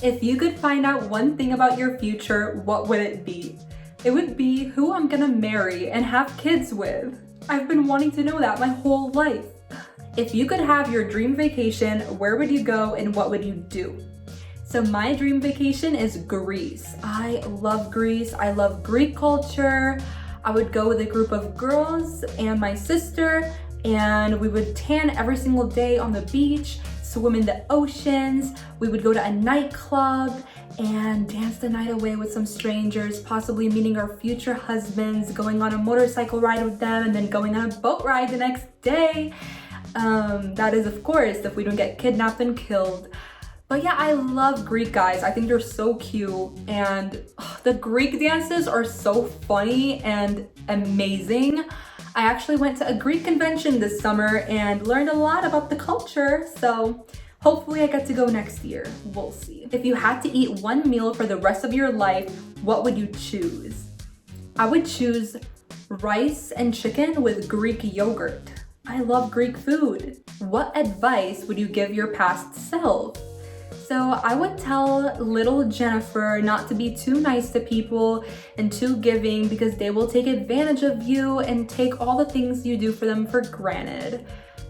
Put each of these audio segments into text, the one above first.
If you could find out one thing about your future, what would it be? It would be who I'm gonna marry and have kids with. I've been wanting to know that my whole life. If you could have your dream vacation, where would you go and what would you do? So my dream vacation is Greece. I love Greece. I love Greek culture. I would go with a group of girls and my sister, and we would tan every single day on the beach, swim in the oceans. We would go to a nightclub and dance the night away with some strangers, possibly meeting our future husbands, going on a motorcycle ride with them, and then going on a boat ride the next day. That is, of course, if we don't get kidnapped and killed. But yeah, I love Greek guys. I think they're so cute, and the Greek dances are so funny and amazing. I actually went to a Greek convention this summer and learned a lot about the culture, so hopefully I get to go next year. We'll see. If you had to eat one meal for the rest of your life, what would you choose? I would choose rice and chicken with Greek yogurt. I love Greek food. What advice would you give your past self? So I would tell little Jennifer not to be too nice to people and too giving, because they will take advantage of you and take all the things you do for them for granted.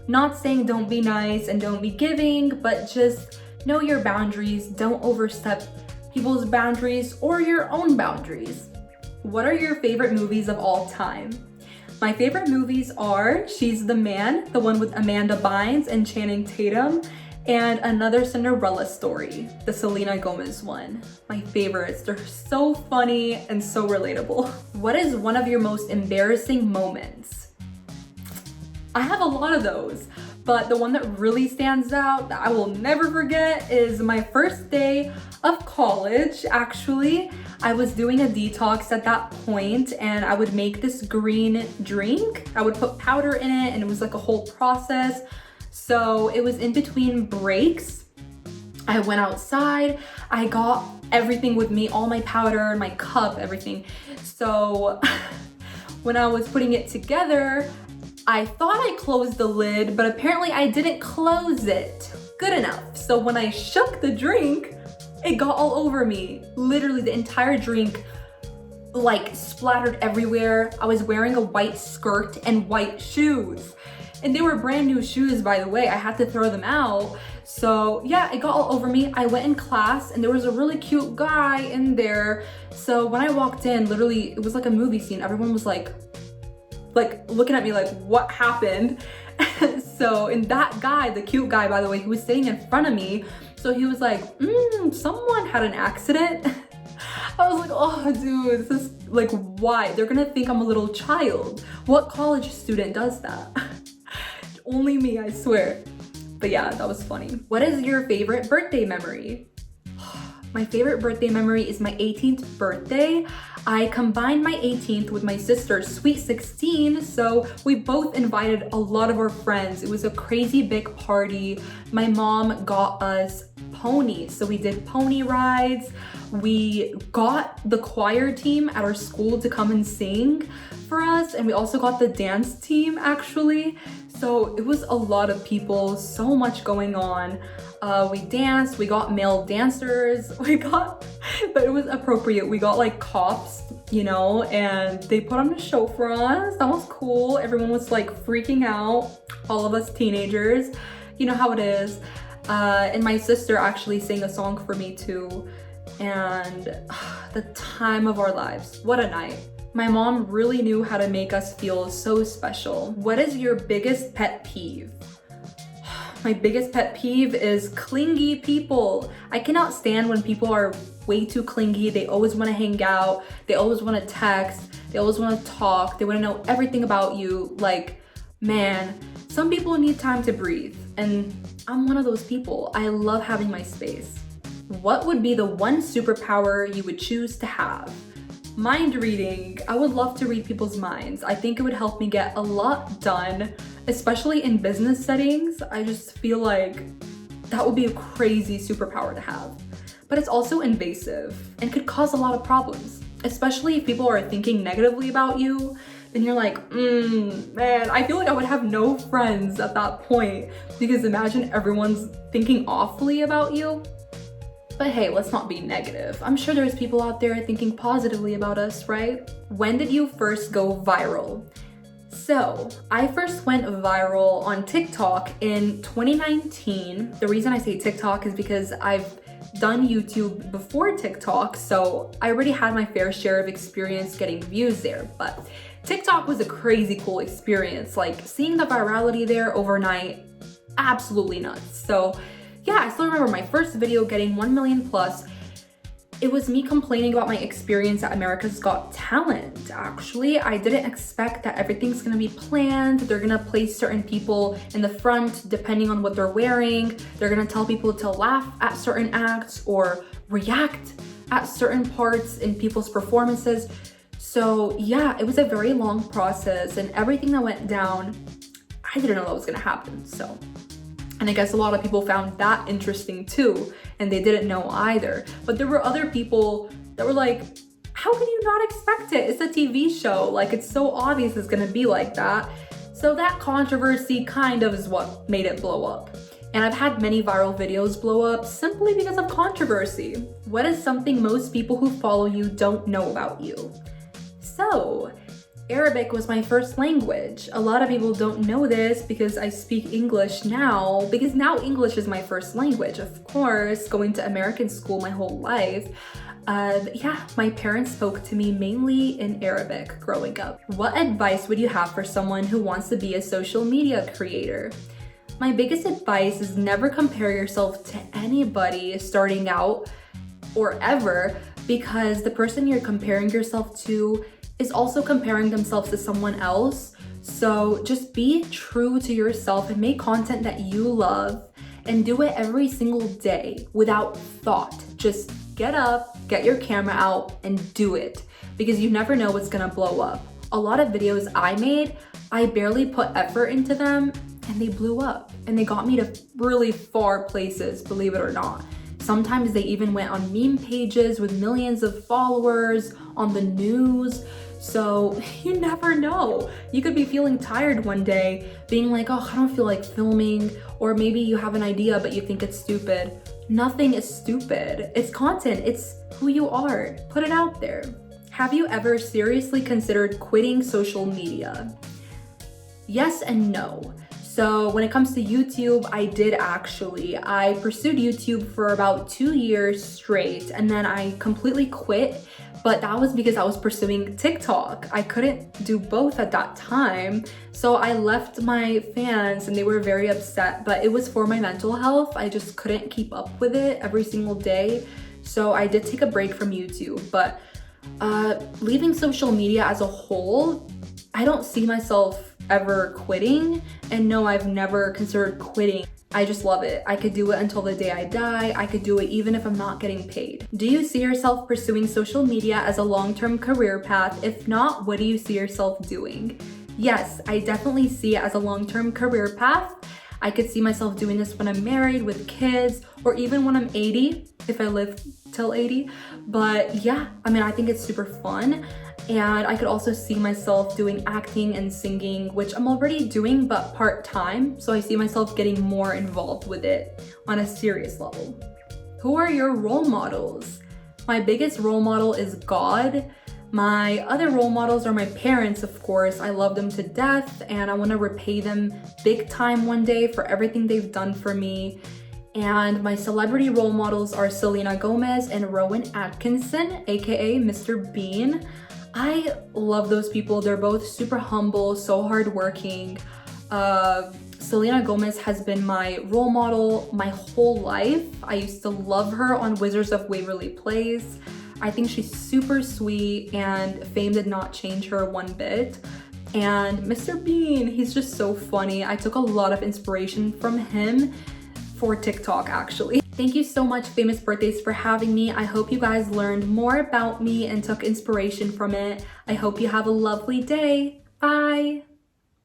Not saying don't be nice and don't be giving, but just know your boundaries. Don't overstep people's boundaries or your own boundaries. What are your favorite movies of all time? My favorite movies are She's the Man, the one with Amanda Bynes and Channing Tatum, and Another Cinderella Story, the Selena Gomez one. My favorites. They're so funny and so relatable. What is one of your most embarrassing moments? I have a lot of those, but the one that really stands out that I will never forget is my first day of college. Actually, I was doing a detox at that point, and I would make this green drink. I would put powder in it, and it was like a whole process. So it was in between breaks. I went outside, I got everything with me, all my powder, my cup, everything. So when I was putting it together, I thought I closed the lid, but apparently I didn't close it good enough. So when I shook the drink, it got all over me. Literally the entire drink like splattered everywhere. I was wearing a white skirt and white shoes. And they were brand new shoes, by the way. I had to throw them out. So yeah, it got all over me. I went in class and there was a really cute guy in there. So when I walked in, literally, it was like a movie scene. Everyone was like looking at me like, what happened? So, and that guy, the cute guy, by the way, he was sitting in front of me. So he was like, someone had an accident. I was like, oh dude, this is like, why? They're gonna think I'm a little child. What college student does that? Only me, I swear. But yeah, that was funny. What is your favorite birthday memory? My favorite birthday memory is my 18th birthday. I combined my 18th with my sister's sweet 16, so we both invited a lot of our friends. It was a crazy big party. My mom got us ponies, so we did pony rides. We got the choir team at our school to come and sing for us, and we also got the dance team actually. So it was a lot of people, so much going on. We danced, we got male dancers, but it was appropriate. We got like cops, you know, and they put on a show for us. That was cool. Everyone was like freaking out, all of us teenagers. You know how it is. And my sister actually sang a song for me too. And the time of our lives, what a night. My mom really knew how to make us feel so special. What is your biggest pet peeve? My biggest pet peeve is clingy people. I cannot stand when people are way too clingy. They always want to hang out. They always want to text. They always want to talk. They want to know everything about you. Like, man, some people need time to breathe. And I'm one of those people. I love having my space. What would be the one superpower you would choose to have? Mind reading. I would love to read people's minds. I think it would help me get a lot done, especially in business settings. I just feel like that would be a crazy superpower to have. But it's also invasive and could cause a lot of problems, especially if people are thinking negatively about you. Then you're like, man, I feel like I would have no friends at that point, because imagine everyone's thinking awfully about you. But hey, let's not be negative. I'm sure there's people out there thinking positively about us, right? When did you first go viral? So, I first went viral on TikTok in 2019. The reason I say TikTok is because I've done YouTube before TikTok, so I already had my fair share of experience getting views there. But TikTok was a crazy cool experience. Like, seeing the virality there overnight, absolutely nuts. So yeah, I still remember my first video getting 1 million plus. It was me complaining about my experience at America's Got Talent. Actually, I didn't expect that everything's gonna be planned. They're gonna place certain people in the front depending on what they're wearing. They're gonna tell people to laugh at certain acts or react at certain parts in people's performances. So yeah, it was a very long process, and everything that went down, I didn't know that was gonna happen. So, and I guess a lot of people found that interesting too, and they didn't know either. But there were other people that were like, how can you not expect it? It's a TV show. Like, it's so obvious it's gonna be like that. So that controversy kind of is what made it blow up. And I've had many viral videos blow up simply because of controversy. What is something most people who follow you don't know about you? So, Arabic was my first language. A lot of people don't know this because I speak English now, because now English is my first language. Of course, going to American school my whole life. Yeah, my parents spoke to me mainly in Arabic growing up. What advice would you have for someone who wants to be a social media creator? My biggest advice is never compare yourself to anybody starting out or ever, because the person you're comparing yourself to is also comparing themselves to someone else. So just be true to yourself and make content that you love, and do it every single day without thought. Just get up, get your camera out, and do it, because you never know what's gonna blow up. A lot of videos I made, I barely put effort into them, and they blew up, and they got me to really far places, believe it or not. Sometimes they even went on meme pages with millions of followers, on the news. So you never know. You could be feeling tired one day, being like, oh, I don't feel like filming. Or maybe you have an idea, but you think it's stupid. Nothing is stupid. It's content. It's who you are. Put it out there. Have you ever seriously considered quitting social media? Yes and no. So when it comes to YouTube, I did actually. I pursued YouTube for about 2 years straight, and then I completely quit. But that was because I was pursuing TikTok. I couldn't do both at that time. So I left my fans and they were very upset, but it was for my mental health. I just couldn't keep up with it every single day. So I did take a break from YouTube, but leaving social media as a whole, I don't see myself ever quitting. And no, I've never considered quitting. I just love it. I could do it until the day I die. I could do it even if I'm not getting paid. Do you see yourself pursuing social media as a long-term career path? If not, what do you see yourself doing? Yes, I definitely see it as a long-term career path. I could see myself doing this when I'm married with kids, or even when I'm 80, if I live till 80. But yeah, I mean, I think it's super fun. And I could also see myself doing acting and singing, which I'm already doing, but part-time. So I see myself getting more involved with it on a serious level. Who are your role models? My biggest role model is God. My other role models are my parents, of course. I love them to death, and I want to repay them big time one day for everything they've done for me. And my celebrity role models are Selena Gomez and Rowan Atkinson, aka Mr. Bean. I love those people. They're both super humble, so hardworking. Selena Gomez has been my role model my whole life. I used to love her on Wizards of Waverly Place. I think she's super sweet, and fame did not change her one bit. And Mr. Bean, he's just so funny. I took a lot of inspiration from him for TikTok, actually. Thank you so much, Famous Birthdays, for having me. I hope you guys learned more about me and took inspiration from it. I hope you have a lovely day. Bye.